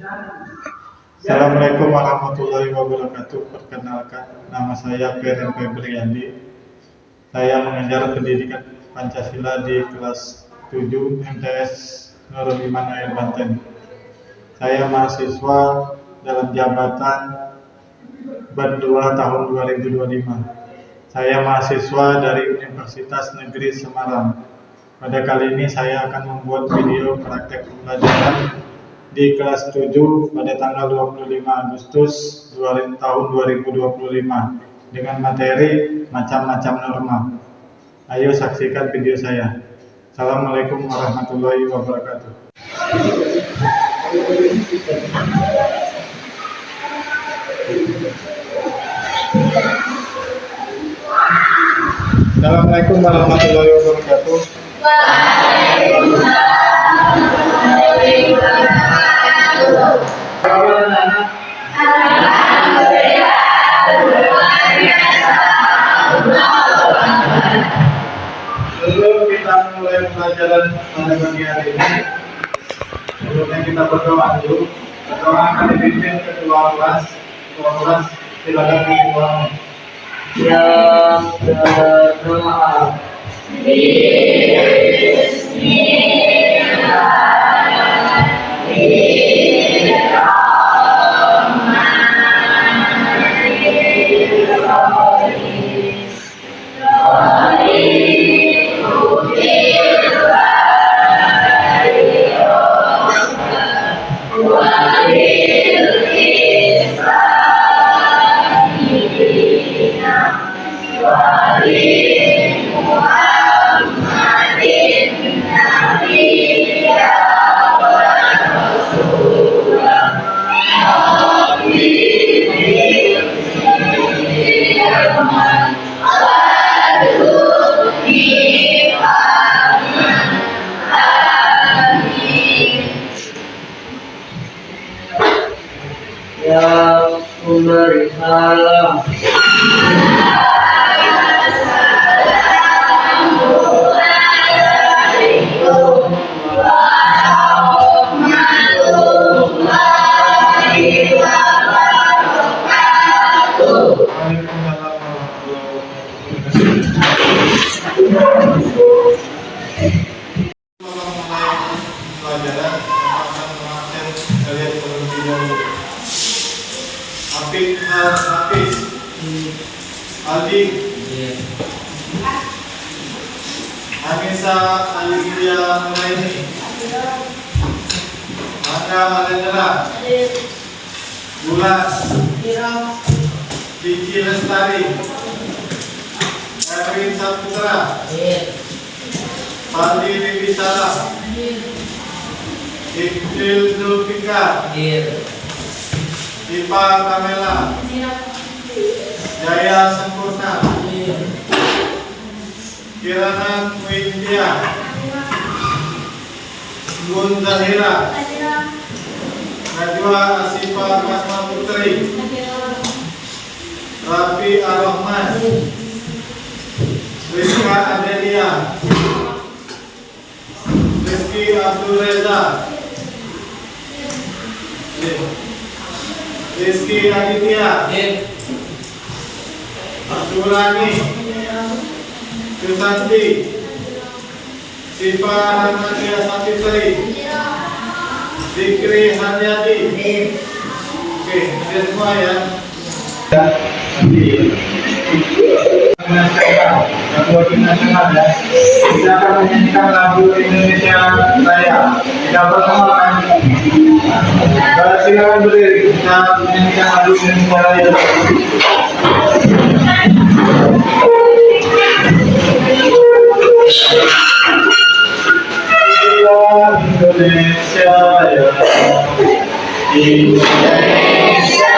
Assalamualaikum warahmatullahi wabarakatuh. Perkenalkan, nama saya Peren Febriandi. Saya mengajar pendidikan Pancasila di kelas 7 MTS Nurul Iman Air Banten. Saya mahasiswa dalam jabatan berdua tahun 2025. Saya mahasiswa dari Universitas Negeri Semarang. Pada kali ini saya akan membuat video praktek pembelajaran di kelas 7 pada tanggal 25 Agustus tahun 2025 dengan materi macam-macam norma. Ayo saksikan video saya. Assalamualaikum warahmatullahi wabarakatuh. Assalamualaikum warahmatullahi wabarakatuh. Sebelum kita mulai pembelajaran pada pagi hari ini, sebelumnya kita berdoa dulu. Berdoa akan dipimpin ketua kelas. Ketua kelas silakan ketua. Yang berdoa. Yang memberi salam. Hafiz, Aldi, Anissa Alidia Mulaini, Angga Alendra, Bulas, Cici Lestari, Erwin Saputra, Fadli Wibisono, Iqbal Zulfikar, Ipa Kamela, Jaya Sempurna, Kirana Windia, Gun Zahira, Najwa Asifa Kasma Putri, Rafi Ar-Rahman, Rizka Adelia, Rizky Abdul Reza, Rizky Aditya, Abdulani, Susanti, Siva Rahmatia Sapitri, Zikri Haryati. Oke, ini semua ya. Lagu nasional ya. Kita akan menyanyikan lagu Indonesia Raya. Kita pertemukan. Silakan berdiri. Kita menyanyikan lagu Indonesia Raya. Indonesia Raya. Indonesia.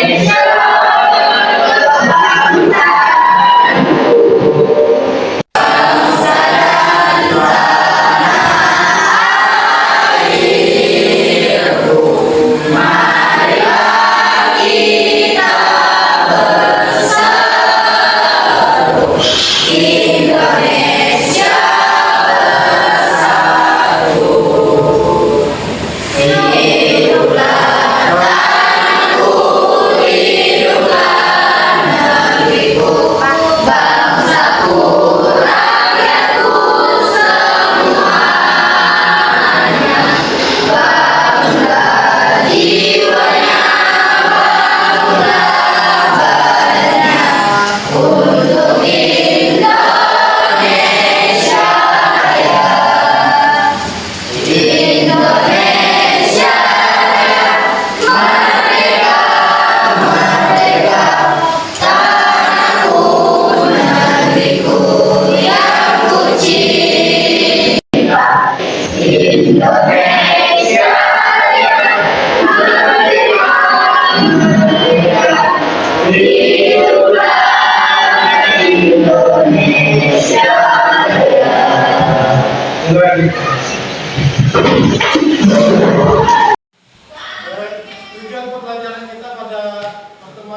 Indonesia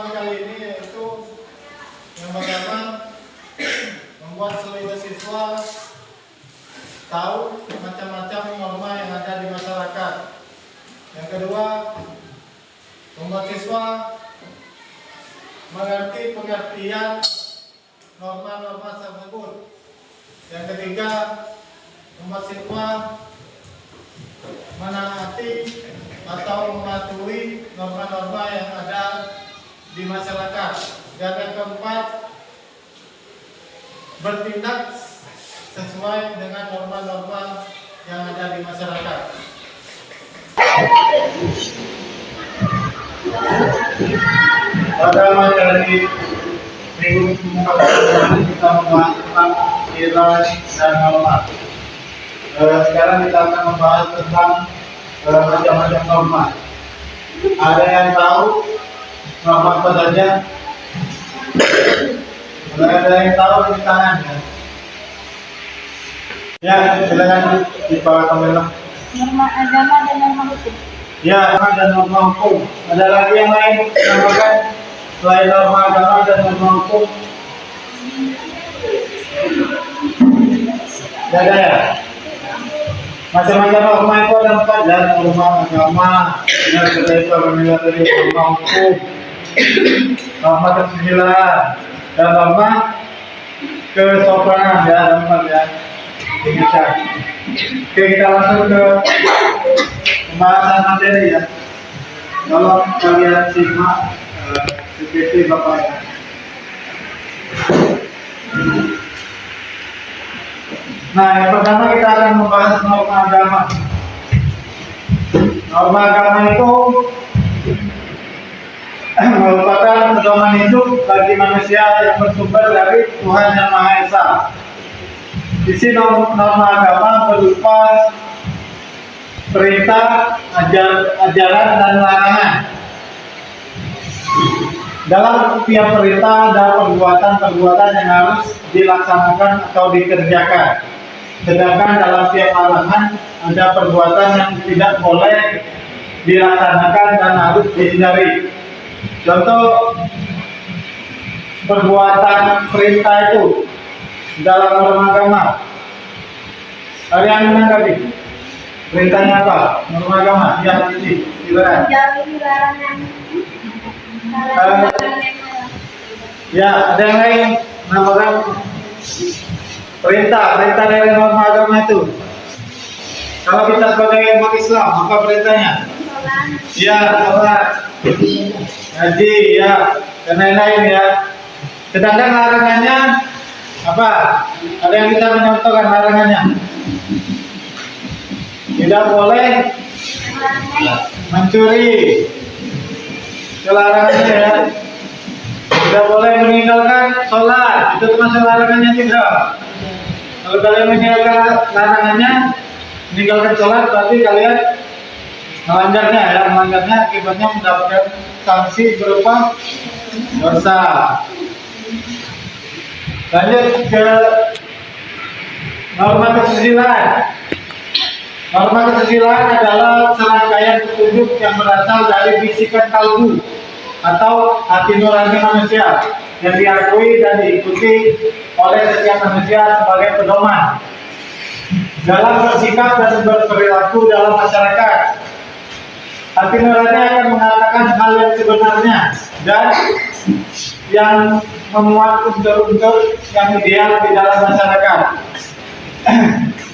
pertemuan kali ini yaitu yang pertama membuat seluruh siswa tahu macam-macam norma yang ada di masyarakat. Yang kedua, membuat siswa mengerti pengertian norma-norma tersebut. Yang ketiga, membuat siswa menaati atau mematuhi norma-norma yang ada di masyarakat. Dan yang keempat, bertindak sesuai dengan norma-norma yang ada di masyarakat. Pada materi minggu pertama kita membahas tentang nilai dan norma. Sekarang kita akan membahas tentang macam-macam norma. Ada yang tahu norma apa saja? Ada yang tahu di tangannya? Ya, silakan Pak Kamila. Norma agama dan norma hukum. Ya, norma dan norma hukum. Ada lagi yang lain menambahkan selain norma agama dan norma hukum? Tidak ada ya? Macam-macam norma itu ada 4 dan norma agama. Ya, kita itu menilai dari norma hukum, norma kesusilaan, dan norma kesopanan ya, teman ya. Bisa. Oke, kita langsung ke pembahasan materi ya. Kalau kalian simak PPT Bapak ya. Nah, yang pertama kita akan membahas norma agama. Norma agama itu merupakan pedoman hidup bagi manusia yang bersumber dari Tuhan Yang Maha Esa. Isi norma agama berupa perintah, ajaran, dan larangan. Dalam tiap perintah ada perbuatan-perbuatan yang harus dilaksanakan atau dikerjakan. Sedangkan dalam tiap larangan ada perbuatan yang tidak boleh dilaksanakan dan harus dihindari. Contoh perbuatan perintah itu dalam norma agama. Ada yang menanggapi? Perintahnya apa? Norma agama. Ya, ini. Silakan. Jauhi larangan. Ya, ada yang lain menambahkan perintah dari norma agama itu. Kalau kita sebagai umat Islam, apa perintahnya? Ya, sholat, haji, ya, dan lain-lain ya. Sedangkan larangannya apa? Ada yang bisa mencontohkan larangannya? Tidak boleh mencuri. Itu larangannya ya. Tidak boleh meninggalkan sholat. Itu termasuk larangannya tidak? Kalau kalian meninggalkan larangannya, meninggalkan sholat berarti kalian melanggarnya ya. Melanggarnya akibatnya mendapatkan sanksi berupa dosa. Lanjut ke norma kesusilaan. Norma kesusilaan adalah serangkaian petunjuk yang berasal dari bisikan kalbu atau hati nurani manusia yang diakui dan diikuti oleh setiap manusia sebagai pedoman dalam bersikap dan berperilaku dalam masyarakat. Hati nurani akan mengatakan hal yang sebenarnya dan yang memuat unsur-unsur yang ideal di dalam masyarakat.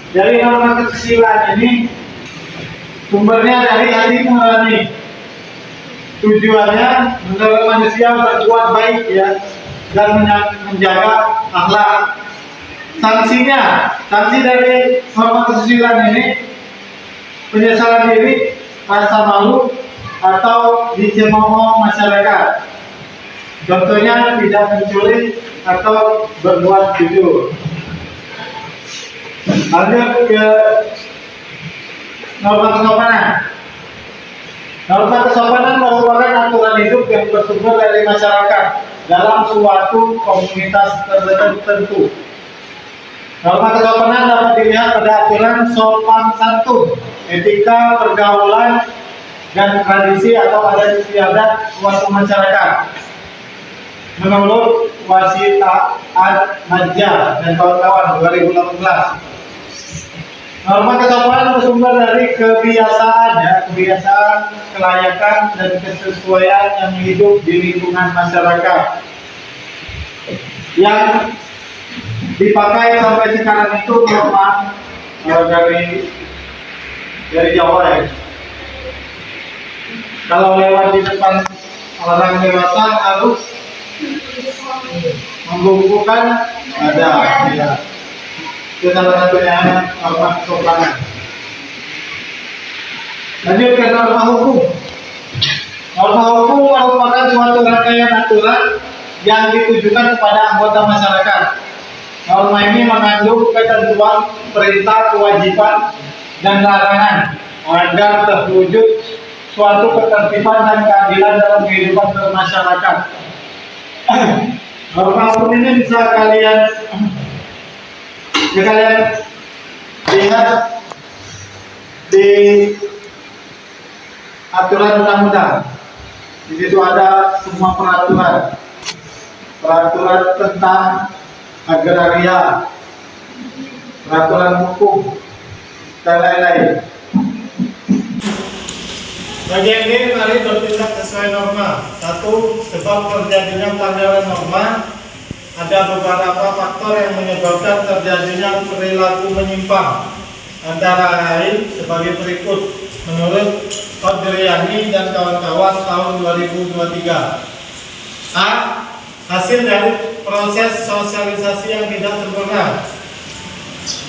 Dari norma kesusilaan ini sumbernya dari hati nurani. Tujuannya menurut manusia berbuat baik ya dan menjaga akhlak. Sanksi dari norma kesusilaan ini penyesalan diri, rasa malu, atau dicemooh masyarakat. Contohnya tidak mencuri atau berbuat jujur. Lanjut ke norma kesopanan. Norma kesopanan merupakan aturan hidup yang bersumber dari masyarakat dalam suatu komunitas tertentu. Norma kesopanan dapat dilihat pada aturan sopan santun, etika pergaulan, dan tradisi atau adat istiadat suatu masyarakat. menurut Wasita Ad-Najah dan kawan-kawan 2018. Norma kesopanan bersumber dari kebiasaan ya, kebiasaan, kelayakan dan kesesuaian yang hidup di lingkungan masyarakat yang dipakai sampai sekarang itu norma dari Jawa ya. Kalau lewat di depan orang dewasa harus membungkukkan ada ya. Itu salah satunya norma kesopanan. Lanjut ke norma hukum. Norma hukum merupakan suatu rangkaian aturan yang ditujukan kepada anggota masyarakat. Norma ini mengandung ketentuan perintah, kewajiban, dan larangan agar terwujud suatu ketertiban dan keadilan dalam kehidupan bermasyarakat. Norma hukum ini bisa kalian lihat di aturan undang-undang. Di situ ada semua peraturan tentang agraria, peraturan hukum, dan lain-lain. Bagian ini mari bertindak sesuai norma. 1. Sebab terjadinya pelanggaran norma, ada beberapa faktor yang menyebabkan terjadinya perilaku menyimpang, antara lain sebagai berikut menurut Kodriani dan kawan-kawan tahun 2023. A. Hasil dari proses sosialisasi yang tidak sempurna.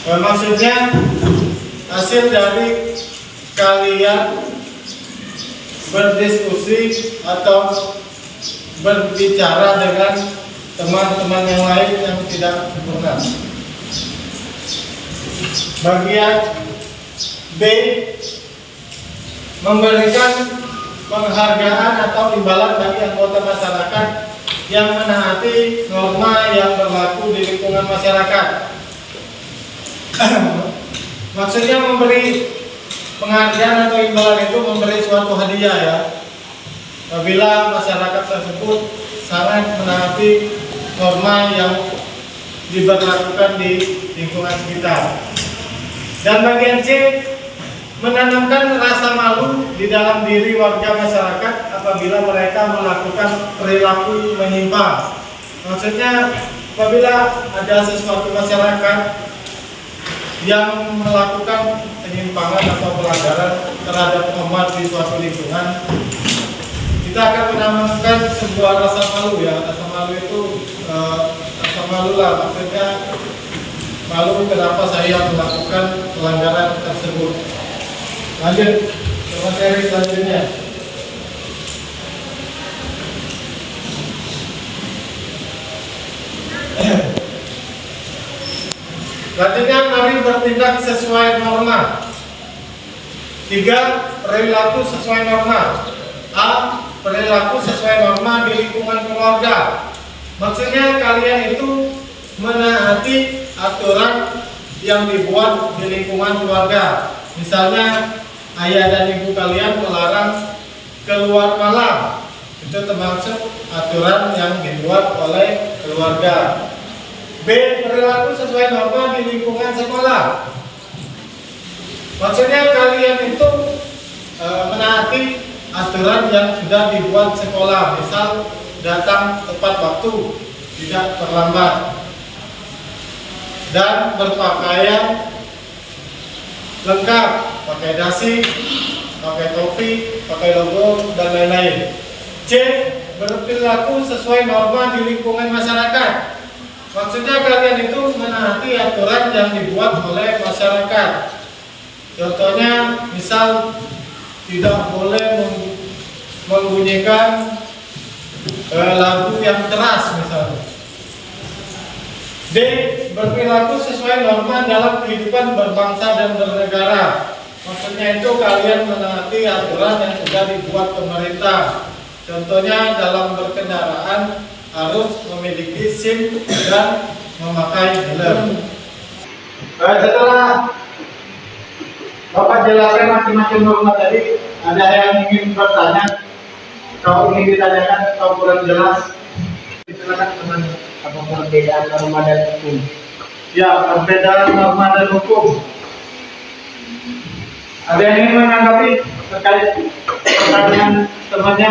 Maksudnya hasil dari kalian berdiskusi atau berbicara dengan teman-teman yang lain yang tidak sempurna. Bagian B. Memberikan penghargaan atau imbalan bagi anggota masyarakat yang menaati norma yang berlaku di lingkungan masyarakat. Maksudnya memberi penghargaan atau imbalan itu memberi suatu hadiah ya, apabila masyarakat tersebut sangat menaati norma yang diberlakukan di lingkungan sekitar. Dan bagian C. Menanamkan rasa malu di dalam diri warga masyarakat apabila mereka melakukan perilaku menyimpang. Maksudnya apabila ada sesuatu masyarakat yang melakukan penyimpangan atau pelanggaran terhadap norma di suatu lingkungan, kita akan menanamkan sebuah rasa malu ya. Rasa malu itu rasa malu lah, maksudnya malu kenapa saya melakukan pelanggaran tersebut. Lanjut ke materi selanjutnya. Selanjutnya mari bertindak sesuai norma. 3. Perilaku sesuai norma. A. Perilaku sesuai norma di lingkungan keluarga. Maksudnya kalian itu menaati aturan yang dibuat di lingkungan keluarga. Misalnya ayah dan ibu kalian melarang keluar malam, itu termasuk aturan yang dibuat oleh keluarga. B. Perilaku sesuai norma di lingkungan sekolah. Maksudnya kalian itu menaati aturan yang sudah dibuat sekolah, misal datang tepat waktu, tidak terlambat, dan berpakaian lengkap, pakai dasi, pakai topi, pakai logo, dan lain-lain. C. Berperilaku sesuai norma di lingkungan masyarakat. Maksudnya kalian itu menaati aturan yang dibuat oleh masyarakat. Contohnya, misal tidak boleh membunyikan lagu yang keras misalnya. D. Berperilaku sesuai norma dalam kehidupan berbangsa dan bernegara. Maksudnya itu kalian menaati aturan yang sudah dibuat pemerintah. Contohnya dalam berkendaraan harus memiliki SIM dan memakai helm. Setelah Bapak jelaskan masing-masing norma tadi, ada yang ingin bertanya? Kalau ingin ditanyakan atau kurang jelas, silakan teman. Apa perbedaan norma dan hukum? Ya, perbedaan norma dan hukum. Ada yang ingin menanggapi terkait pertanyaan temannya?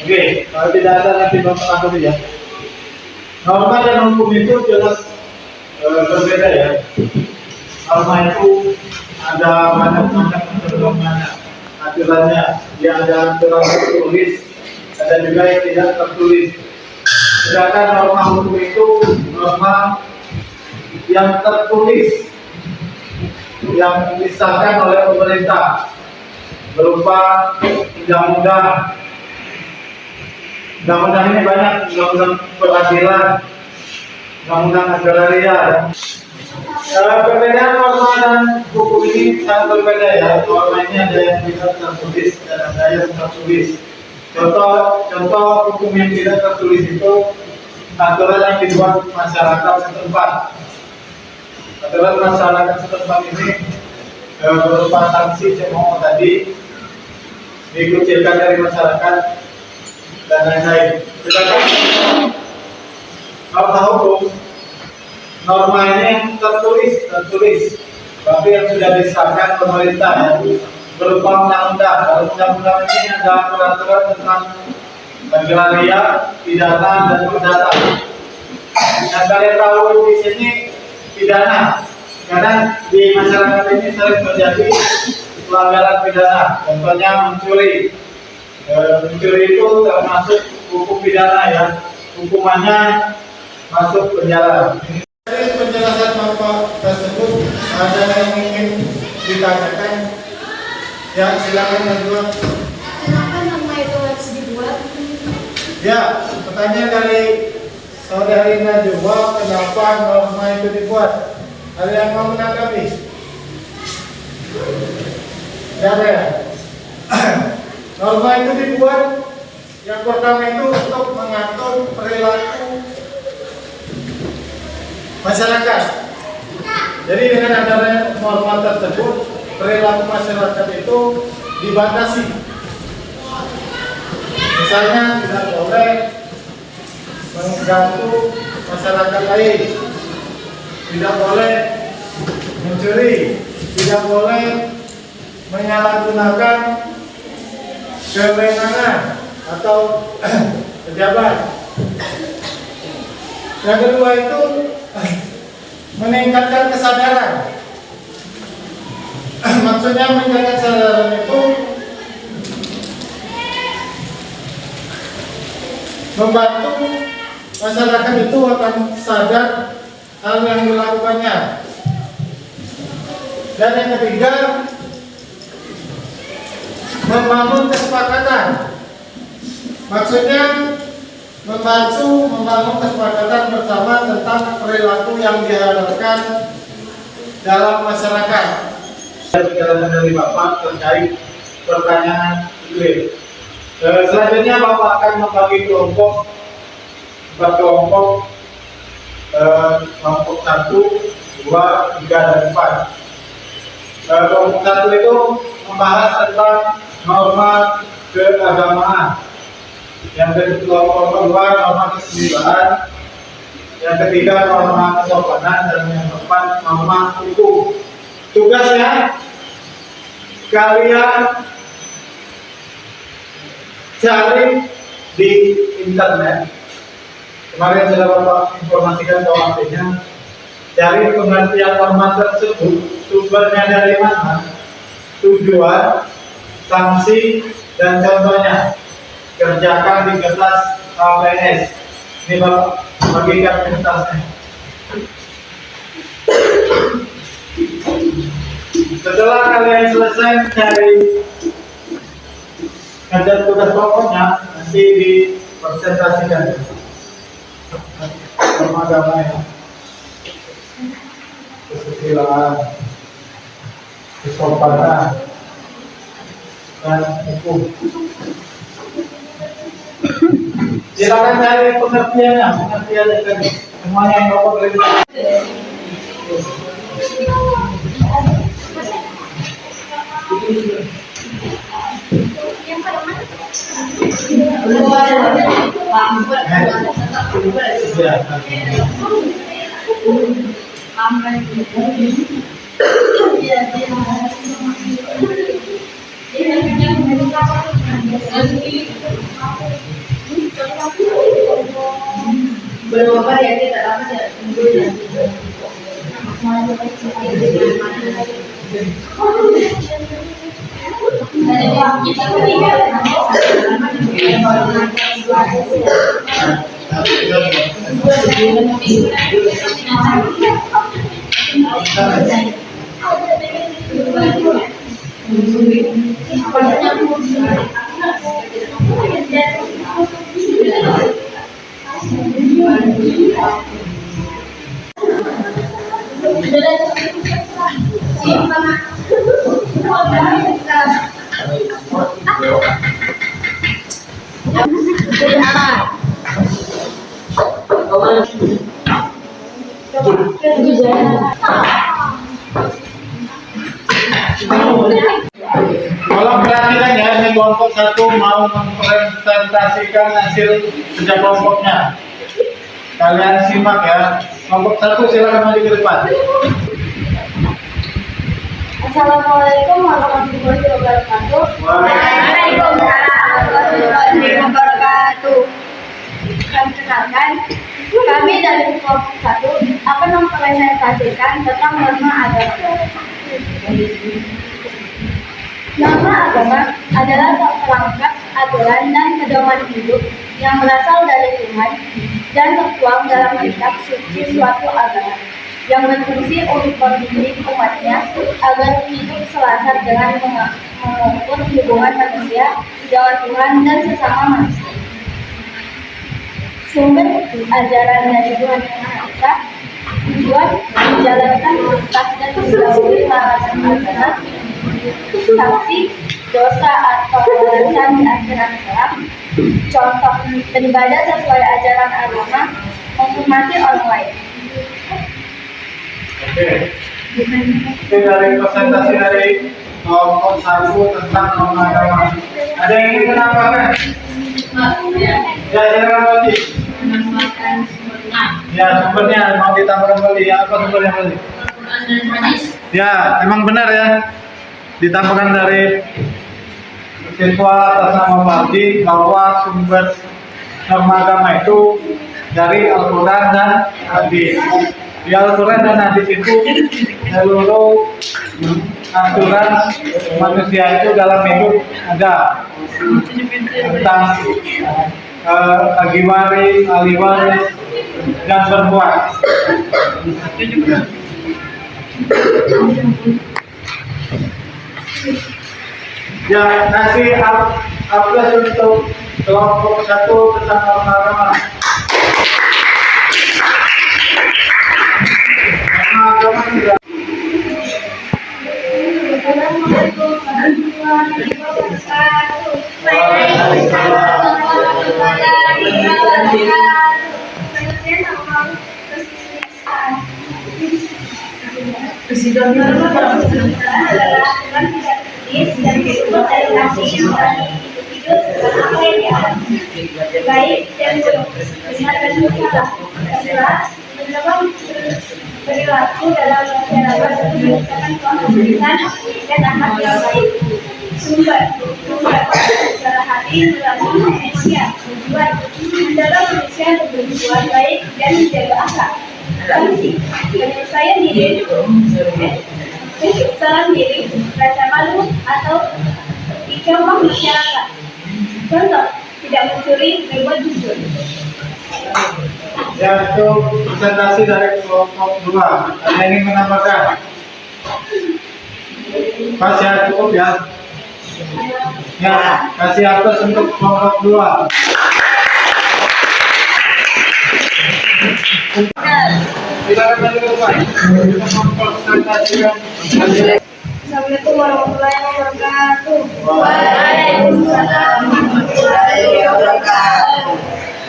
Oke, kalau tidak ada nanti bapak tanggapi ya. Norma dan hukum itu jelas berbeda ya. Norma itu ada banyak aturannya. Dia ada aturan tertulis, ada juga yang tidak tertulis. Sedangkan norma hukum itu norma yang tertulis, yang disahkan oleh pemerintah berupa undang-undang. Undang-undang ini banyak, undang-undang peradilan, undang-undang agraria. Perbedaan norma dan hukum ini sangat berbeda ya. Norma ini ada yang tidak tertulis dan ada yang tertulis. Contoh hukum yang tidak tertulis itu aturan yang dibuat masyarakat setempat. Aturan masyarakat setempat ini berupa sanksi cemooh tadi, dikucilkan dari masyarakat dan lain-lain. Sedangkan norma hukum, norma ini yang tertulis, tapi yang sudah disahkan pemerintah ya, berupa undang-undang. Kalau undang-undang ini ada peraturan tentang agraria, pidana dan perdata. Yang kalian tahu di sini pidana, karena di masyarakat ini sering terjadi pelanggaran pidana. Contohnya mencuri. Mencuri itu termasuk hukum pidana ya. Hukumannya masuk penjara. Dari penjelasan Bapak tersebut ada yang ingin ditanyakan? Ya, silakan menjawab. Kenapa nama itu harus dibuat? Ya, pertanyaan dari saudari Najwa, kenapa norma itu dibuat? Ada yang mau menanggapi? Siapa ya? Norma itu dibuat yang pertama itu untuk mengatur perilaku masyarakat. Jadi dengan adanya norma tersebut, perilaku masyarakat itu dibatasi. Misalnya tidak boleh mengganggu masyarakat lain, tidak boleh mencuri, tidak boleh menyalahgunakan kewenangan atau pejabat. Yang kedua itu meningkatkan kesadaran. Maksudnya meningkatkan kesadaran itu membantu masyarakat itu akan sadar hal yang dilakukannya. Dan yang ketiga, membangun kesepakatan. Maksudnya membangun kesepakatan bersama tentang perilaku yang diharapkan dalam masyarakat. Penjelasan dari Bapak terkait pertanyaan itu. Selanjutnya Bapak akan membagi kelompok, kelompok 1, 2, 3, dan 4. Kelompok 1 itu membahas tentang norma keagamaan. Yang kedua norma kesusilaan. Yang ketiga norma kesopanan, dan yang keempat norma hukum. Tugasnya kalian cari di internet. Kemarin sudah Bapak informasikan bahwa artinya cari pengertian norma tersebut, sumbernya dari mana, tujuan, sanksi, dan contohnya. Kerjakan di kertas KPS. Ini Bapak bagikan kertasnya. Setelah kalian selesai mencari kerja tugas pokoknya, nanti dipresentasikan norma agama ya, kesusilaan, kesopanan, dan hukum. Silakan cari pengertiannya tadi. Semuanya yang Bapak beri. Yang Belum apa ya, kita lama ya. Tolong perhatikan ya, ini kelompok satu mau mempresentasikan hasil kerja kelompoknya. Kalian simak ya. Kelompok satu silakan maju ke depan. Assalamualaikum warahmatullahi wabarakatuh. Waalaikumsalam warahmatullahi wabarakatuh. Perkenalkan, kami dari kelompok 1 akan mempresentasikan tentang norma agama. Norma agama adalah perangkat aturan dan pedoman hidup yang berasal dari Tuhan dan tertuang dalam kitab suci suatu agama, yang berfungsi untuk membimbing umatnya agar hidup selaras dengan mengukur hubungan manusia dengan Tuhan dan sesama manusia. Sumber ajaran dari Tuhan Yang Maha Esa, tujuan menjalankan perintah dan menjauhi larangan agama, sanksi dosa atau balasan di akhirat kelak, contoh beribadah sesuai ajaran agama, menghormati orang lain. Oke. Itu dari presentasi dari kelompok satu tentang norma agama. Ada yang ingin menambahkan? Ya, silakan lagi. Ya, sumbernya mau ditambahkan kembali. Ya, apa sumbernya kembali? Ya, emang benar ya. Ditambahkan dari siswa atas nama Fardi bahwa sumber norma agama itu dari Al-Quran dan Hadis. Di Al-Quran dan Hadis itu seluruh aturan manusia itu dalam hidup ada tentang bagi waris, ahli waris, dan berbuat. Ya, nasi plus untuk kelompok satu tentang norma agama. Norma agama tidak. Assalamualaikum warahmatullahi wabarakatuh. Waalaikumsalam warahmatullahi wabarakatuh. Dan disebut dari kasih yang berani hidup dengan apa yang dialami, baik dan buruk, benar dan salah, serta mendapat perilaku dalam masyarakat untuk menciptakan kehidupan dan akhlak yang baik. Sumber secara hati dalam manusia, tujuan mendorong manusia untuk berbuat baik dan menjaga akhlak. Sanksi penyelesaian diri, salam diri, rasa malu atau dicontoh masyarakat. Contoh, tidak mencuri, berbuat jujur. Ya, itu presentasi dari kelompok 2. Ada yang ingin menambahkan? Pas ya, cukup ya. Ya, kasih atas untuk kelompok 2. Silakan maju ke depan. Assalamualaikum warahmatullahi wabarakatuh. Waalaikumsalam warahmatullahi wabarakatuh.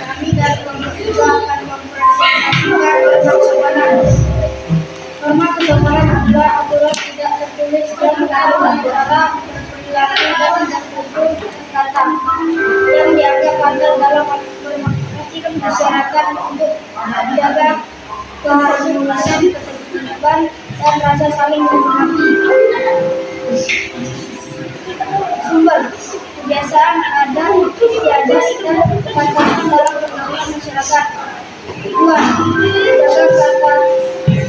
Kami dari kelompok 2 akan mempresentasikan tentang kesopanan. Norma kesopanan adalah aturan tidak tertulis dan mengandung antara perilaku dan tindak laku kata yang dianggap gagal dalam berkomunikasi masyarakat untuk menjaga keharmonisan, ketertiban, dan rasa saling menghormati. Sumber kebiasaan, adat, istiadat, dan kata-kata dalam pergaulan masyarakat. 2. Menjaga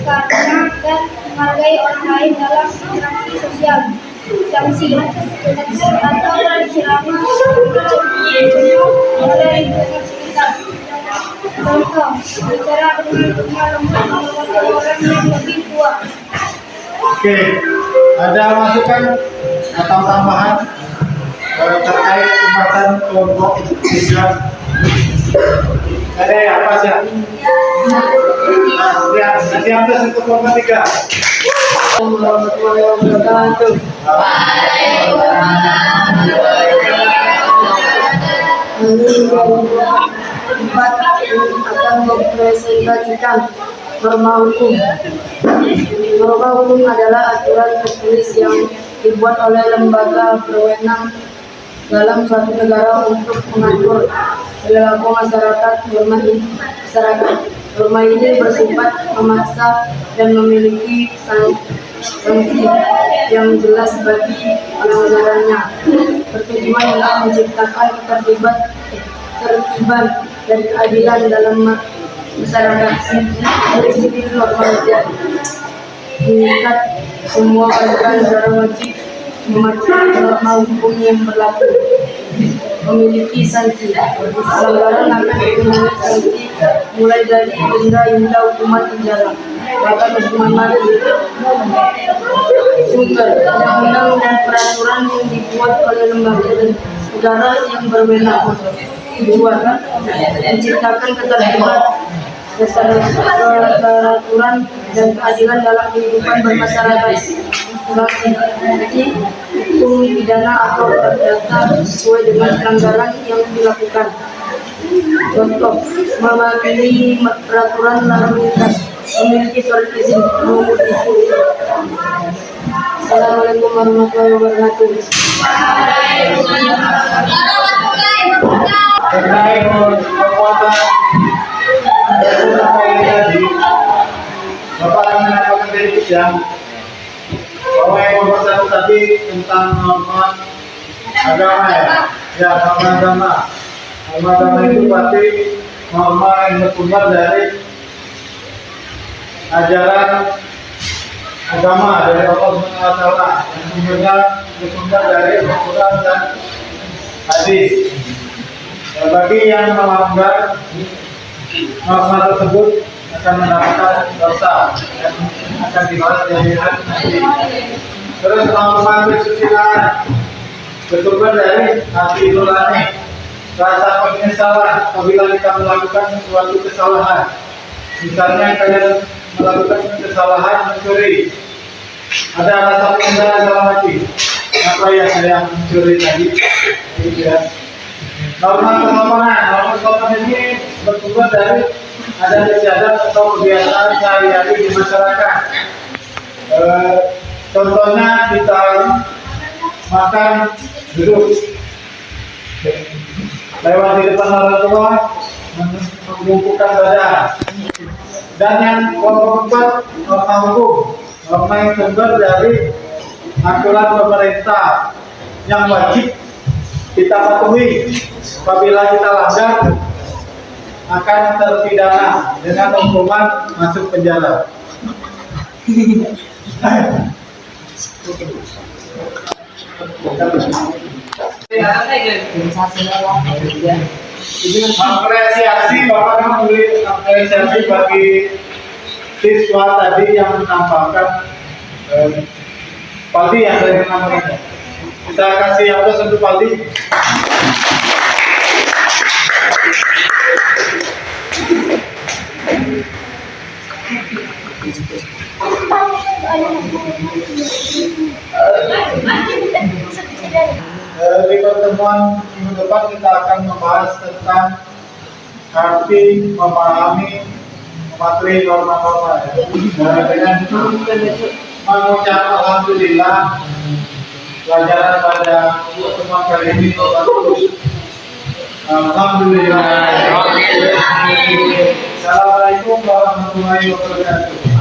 kata dan menghargai orang lain dalam interaksi sosial. Sanksi menegur atau ceramah oleh lingkungan sekitar. Contoh, bicara dengan lemah lembut orang yang lebih tua. Oke, ada masukan atau tambahan terkait pembahasan kelompok 3? Ada apa sih? Ya, nanti ambil untuk kelompok 3. Warahmatullahi wabarakatuh. Empat akan mempresentasikan norma hukum. Norma hukum adalah aturan tertulis yang dibuat oleh lembaga berwenang dalam suatu negara untuk mengatur perilaku masyarakat. Norma ini bersifat memaksa dan memiliki sanksi yang jelas bagi pelanggarannya. Bertujuan untuk menciptakan ketertiban dan keadilan dalam masyarakat. Prinsip norma mengikat semua warga negara wajib mematuhi norma hukum yang berlaku, memiliki sanksi. Pelanggaran akan dikenai sanksi mulai dari denda hingga hukuman penjara, bahkan hukuman mati. Sumber undang-undang dan peraturan yang dibuat oleh lembaga dan negara yang berwenang. Tujuan menciptakan ketertiban, keteraturan dan keadilan dalam kehidupan bermasyarakat. Sanksi hukum pidana atau perdata sesuai dengan pelanggaran yang dilakukan. Contoh, mematuhi peraturan lalu lintas, memiliki surat izin mengemudi. Assalamualaikum warahmatullahi wabarakatuh. Terkait kekuatan tadi, Bapak akan menyampaikan dari bidang bahwa yang nomor 1 tadi tentang norma agama ya norma agama. Norma agama itu pasti norma yang bersumber dari ajaran agama dari Allah Subhanahu wa Ta'ala, yang sumbernya bersumber dari Al-Quran dan hadis. Bagi yang melanggar norma tersebut akan mendapatkan dosa dan akan dibalas dari nanti. Terus norma kesucian bersumber dari hati nurani, rasa penyesalan apabila kita melakukan suatu kesalahan. Misalnya kalian melakukan kesalahan mencuri, ada rasa penyesalan dalam hati. Apa yang saya mencuri tadi? Norma kesopanan ini bersumber dari adat istiadat atau kebiasaan sehari-hari di masyarakat. Contohnya kita makan duduk, lewat di depan orang tua, mengumpulkan badan. Dan yang keempat, norma hukum, norma yang sumber dari aturan pemerintah yang wajib kita patuhi. Apabila kita langgar akan terpidana dengan hukuman masuk penjara. Apresiasi Bapak memberi apresiasi bagi siswa tadi yang menampilkan Paldi yang dari namanya. Kita kasih aplaus untuk Paldi. Di pertemuan minggu depan kita akan membahas tentang arti memahami, mematuhi norma-norma dengan mengucap alhamdulillah pelajaran pada pertemuan kali ini. Alhamdulillah. Assalamualaikum warahmatullahi wabarakatuh.